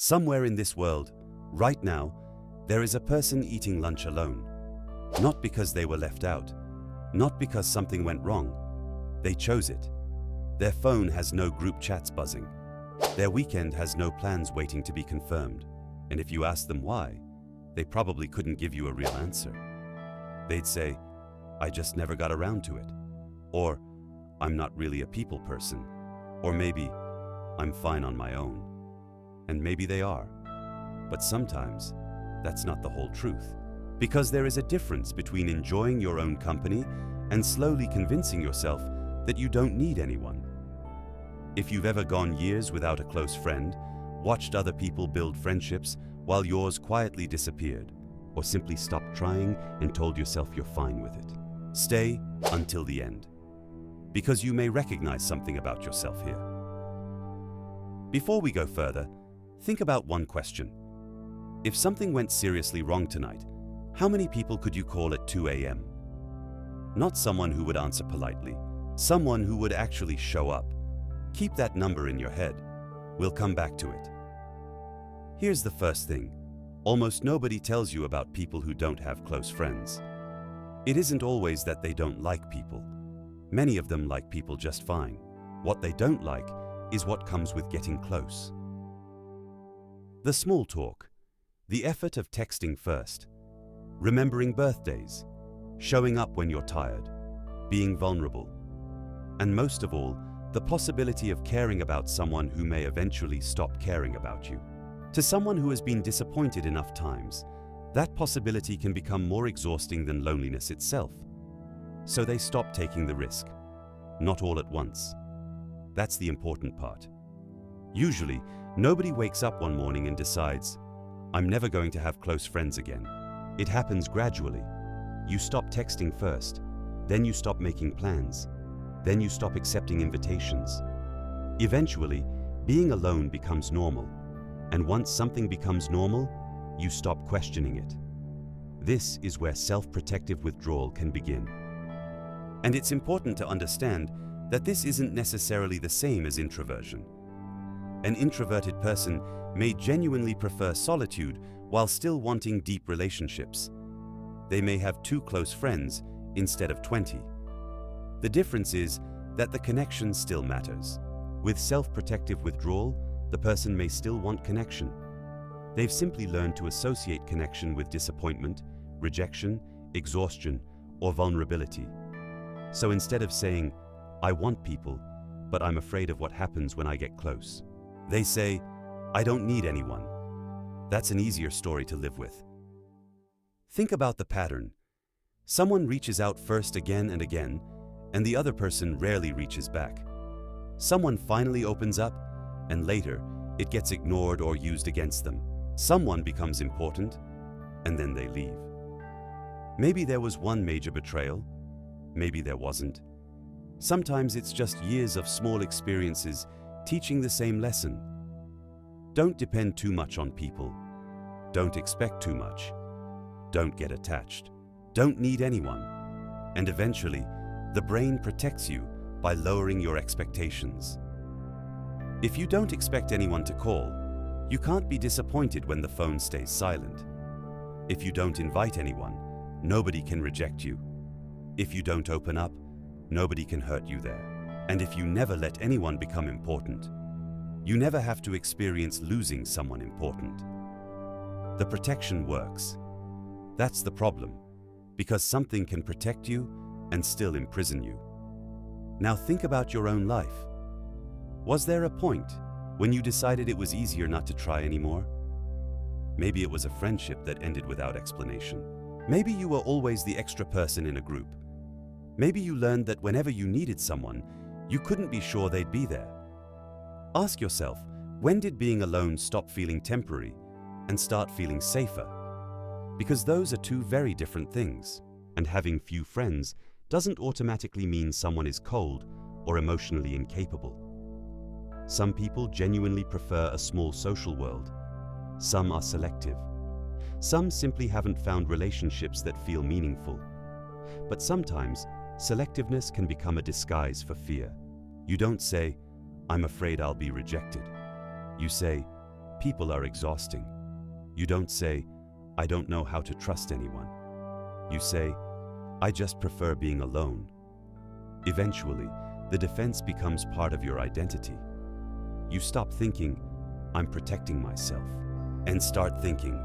Somewhere in this world, right now, there is a person eating lunch alone. Not because they were left out, not because something went wrong. They chose it. Their phone has no group chats buzzing. Their weekend has no plans waiting to be confirmed. And if you ask them why, they probably couldn't give you a real answer. They'd say, "I just never got around to it." Or, "I'm not really a people person." Or maybe, "I'm fine on my own." And maybe they are. But sometimes, that's not the whole truth. Because there is a difference between enjoying your own company and slowly convincing yourself that you don't need anyone. If you've ever gone years without a close friend, watched other people build friendships while yours quietly disappeared, or simply stopped trying and told yourself you're fine with it, stay until the end. Because you may recognize something about yourself here. Before we go further, think about one question. If something went seriously wrong tonight, how many people could you call at 2 a.m.? Not someone who would answer politely, someone who would actually show up. Keep that number in your head. We'll come back to it. Here's the first thing. Almost nobody tells you about people who don't have close friends. It isn't always that they don't like people. Many of them like people just fine. What they don't like is what comes with getting close. The small talk, the effort of texting first, remembering birthdays, showing up when you're tired, being vulnerable, and most of all, the possibility of caring about someone who may eventually stop caring about you. To someone who has been disappointed enough times, that possibility can become more exhausting than loneliness itself. So they stop taking the risk. Not all at once. That's the important part. Usually, nobody wakes up one morning and decides, "I'm never going to have close friends again." It happens gradually. You stop texting first, then you stop making plans, then you stop accepting invitations. Eventually, being alone becomes normal, and once something becomes normal, you stop questioning it. This is where self-protective withdrawal can begin. And it's important to understand that this isn't necessarily the same as introversion. An introverted person may genuinely prefer solitude while still wanting deep relationships. They may have 2 close friends instead of 20. The difference is that the connection still matters. With self-protective withdrawal, the person may still want connection. They've simply learned to associate connection with disappointment, rejection, exhaustion, or vulnerability. So instead of saying, "I want people, but I'm afraid of what happens when I get close," they say, "I don't need anyone." That's an easier story to live with. Think about the pattern. Someone reaches out first again and again, and the other person rarely reaches back. Someone finally opens up, and later, it gets ignored or used against them. Someone becomes important, and then they leave. Maybe there was one major betrayal, maybe there wasn't. Sometimes it's just years of small experiences teaching the same lesson. Don't depend too much on people. Don't expect too much. Don't get attached. Don't need anyone. And eventually, the brain protects you by lowering your expectations. If you don't expect anyone to call, you can't be disappointed when the phone stays silent. If you don't invite anyone, nobody can reject you. If you don't open up, nobody can hurt you there. And if you never let anyone become important, you never have to experience losing someone important. The protection works. That's the problem, because something can protect you and still imprison you. Now think about your own life. Was there a point when you decided it was easier not to try anymore? Maybe it was a friendship that ended without explanation. Maybe you were always the extra person in a group. Maybe you learned that whenever you needed someone, you couldn't be sure they'd be there. Ask yourself, when did being alone stop feeling temporary and start feeling safer? Because those are 2 very different things, and having few friends doesn't automatically mean someone is cold or emotionally incapable. Some people genuinely prefer a small social world. Some are selective. Some simply haven't found relationships that feel meaningful. But sometimes, selectiveness can become a disguise for fear. You don't say, "I'm afraid I'll be rejected." You say, People are exhausting. You don't say, "I don't know how to trust anyone." You say, "I just prefer being alone." Eventually, the defense becomes part of your identity. You stop thinking, "I'm protecting myself," and start thinking,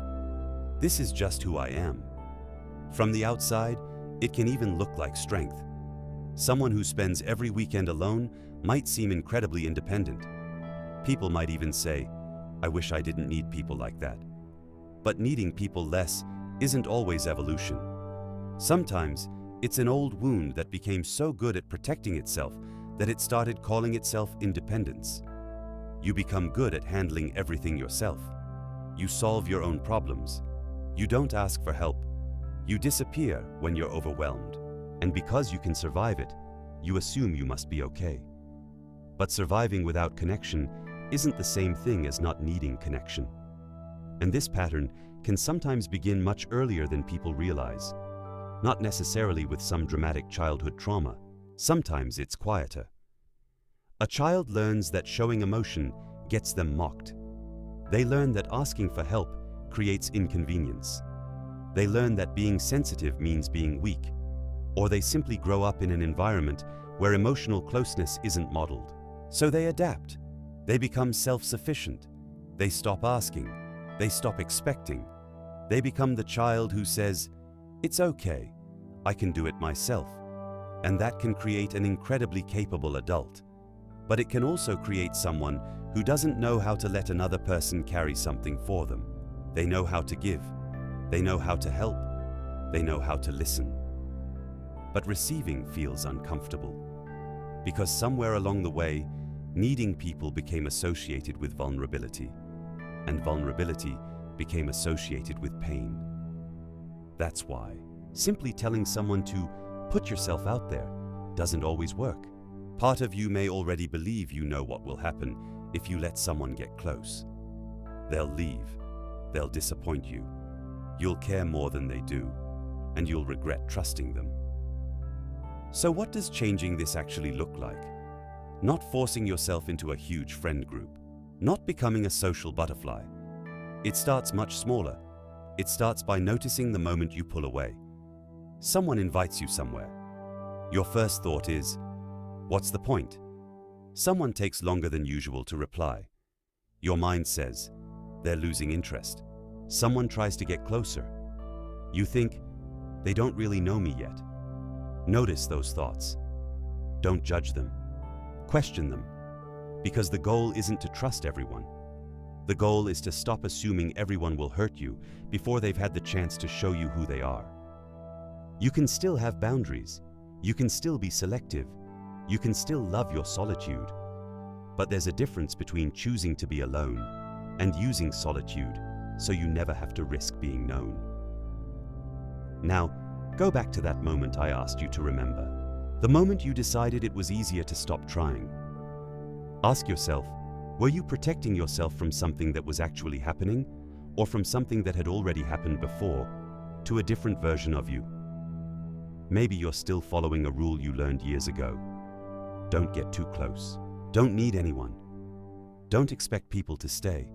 "This is just who I am." From the outside, it can even look like strength. Someone who spends every weekend alone might seem incredibly independent. People might even say, "I wish I didn't need people like that." But needing people less isn't always evolution. Sometimes it's an old wound that became so good at protecting itself that it started calling itself independence. You become good at handling everything yourself. You solve your own problems. You don't ask for help. You disappear when you're overwhelmed. And because you can survive it, you assume you must be okay. But surviving without connection isn't the same thing as not needing connection. And this pattern can sometimes begin much earlier than people realize. Not necessarily with some dramatic childhood trauma. Sometimes it's quieter. A child learns that showing emotion gets them mocked. They learn that asking for help creates inconvenience. They learn that being sensitive means being weak. Or they simply grow up in an environment where emotional closeness isn't modeled. So they adapt. They become self-sufficient. They stop asking. They stop expecting. They become the child who says, "It's okay, I can do it myself." And that can create an incredibly capable adult. But it can also create someone who doesn't know how to let another person carry something for them. They know how to give. They know how to help. They know how to listen. But receiving feels uncomfortable. Because somewhere along the way, needing people became associated with vulnerability. And vulnerability became associated with pain. That's why simply telling someone to put yourself out there doesn't always work. Part of you may already believe you know what will happen if you let someone get close. They'll leave. They'll disappoint you. You'll care more than they do, and you'll regret trusting them. So what does changing this actually look like? Not forcing yourself into a huge friend group. Not becoming a social butterfly. It starts much smaller. It starts by noticing the moment you pull away. Someone invites you somewhere. Your first thought is, "What's the point?" Someone takes longer than usual to reply. Your mind says, "They're losing interest." Someone tries to get closer. You think, "They don't really know me yet." Notice those thoughts. Don't judge them. Question them. Because the goal isn't to trust everyone. The goal is to stop assuming everyone will hurt you before they've had the chance to show you who they are. You can still have boundaries. You can still be selective. You can still love your solitude. But there's a difference between choosing to be alone and using solitude so you never have to risk being known. Now, go back to that moment I asked you to remember. The moment you decided it was easier to stop trying. Ask yourself, were you protecting yourself from something that was actually happening, or from something that had already happened before, to a different version of you? Maybe you're still following a rule you learned years ago. Don't get too close. Don't need anyone. Don't expect people to stay.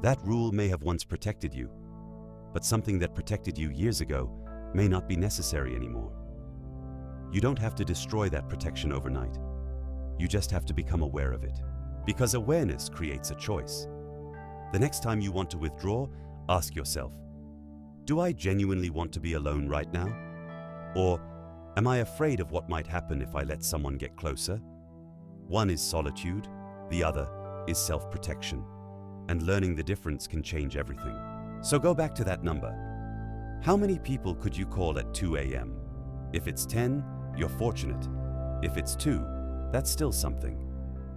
That rule may have once protected you, but something that protected you years ago may not be necessary anymore. You don't have to destroy that protection overnight. You just have to become aware of it. Because awareness creates a choice. The next time you want to withdraw, ask yourself, do I genuinely want to be alone right now? Or am I afraid of what might happen if I let someone get closer? One is solitude, the other is self-protection. And learning the difference can change everything. So go back to that number. How many people could you call at 2 a.m.? If it's 10, you're fortunate. If it's 2, that's still something.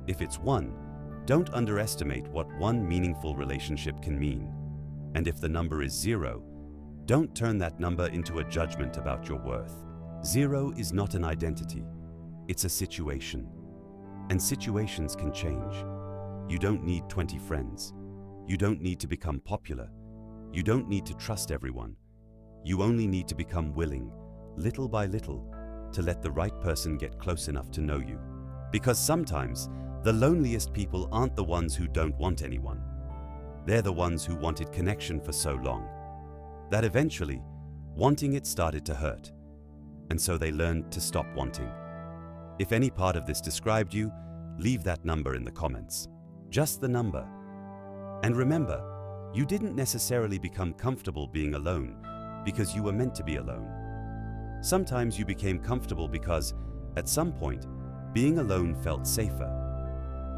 If it's 1, don't underestimate what one meaningful relationship can mean. And if the number is 0, don't turn that number into a judgment about your worth. 0 is not an identity, it's a situation. And situations can change. You don't need 20 friends. You don't need to become popular. You don't need to trust everyone. You only need to become willing, little by little, to let the right person get close enough to know you. Because sometimes, the loneliest people aren't the ones who don't want anyone. They're the ones who wanted connection for so long that eventually, wanting it started to hurt, and so they learned to stop wanting. If any part of this described you, leave that number in the comments. Just the number. And remember, you didn't necessarily become comfortable being alone because you were meant to be alone. Sometimes you became comfortable because, at some point, being alone felt safer.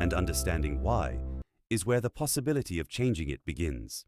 And understanding why is where the possibility of changing it begins.